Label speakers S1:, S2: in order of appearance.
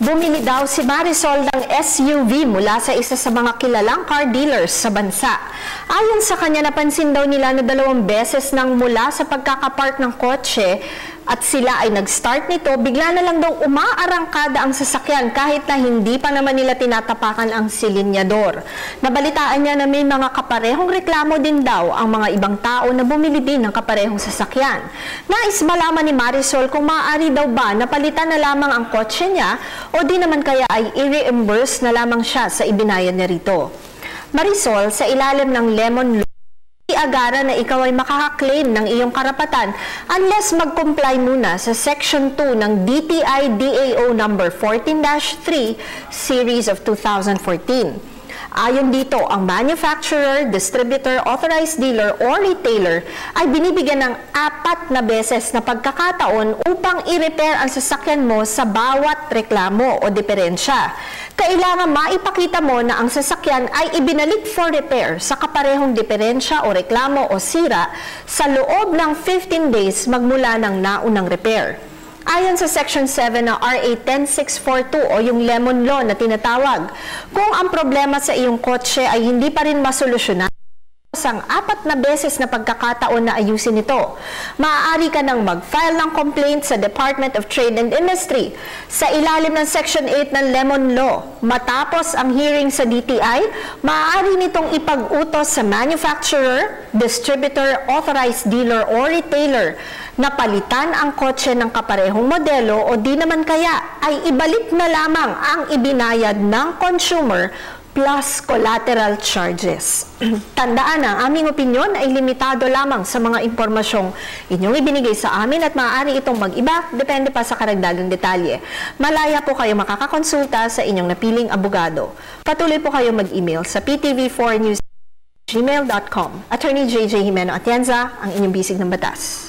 S1: Bumili daw si Marisol ng SUV mula sa isa sa mga kilalang car dealers sa bansa. Ayon sa kanya, napansin daw nila na 2 beses nang mula sa pagkakapark ng kotse at sila ay nag-start nito, bigla na lang daw umaarangkada ang sasakyan kahit na hindi pa naman nila tinatapakan ang silinyador. Nabalitaan niya na may mga kaparehong reklamo din daw ang mga ibang tao na bumili din ng kaparehong sasakyan. Nais malaman ni Marisol kung maaari daw ba napalitan na lamang ang kotse niya o di naman kaya ay i-reimburse na lamang siya sa ibinayad niya rito. Marisol, sa ilalim ng Lemon Law, agaran na ikaw ay makaka-claim ng iyong karapatan unless mag-comply muna sa Section 2 ng DTI DAO number 14-3 Series of 2014. Ayon dito, ang manufacturer, distributor, authorized dealer o retailer ay binibigyan ng 4 na beses na pagkakataon upang i-repair ang sasakyan mo sa bawat reklamo o diferensya. Kailangan maipakita mo na ang sasakyan ay ibinalik for repair sa kaparehong diferensya o reklamo o sira sa loob ng 15 days magmula ng naunang repair. Ayon sa Section 7 ng RA 10642 o yung Lemon Law na tinatawag, kung ang problema sa iyong kotse ay hindi pa rin masolusyonan, ang 4 na beses na pagkakataon na ayusin ito, maaari ka nang mag-file ng complaint sa Department of Trade and Industry sa ilalim ng Section 8 ng Lemon Law. Matapos ang hearing sa DTI, maaari nitong ipag-utos sa manufacturer, distributor, authorized dealer o retailer na palitan ang kotse ng kaparehong modelo o di naman kaya ay ibalik na lamang ang ibinayad ng consumer plus collateral charges. Tandaan na, aming opinyon ay limitado lamang sa mga impormasyong inyong ibinigay sa amin at maaari itong mag-iba, depende pa sa karagdagang detalye. Malaya po kayo makakakonsulta sa inyong napiling abogado. Patuloy po kayo mag-email sa ptv4news@gmail.com. Attorney JJ Jimeno Atienza, ang inyong bisig ng batas.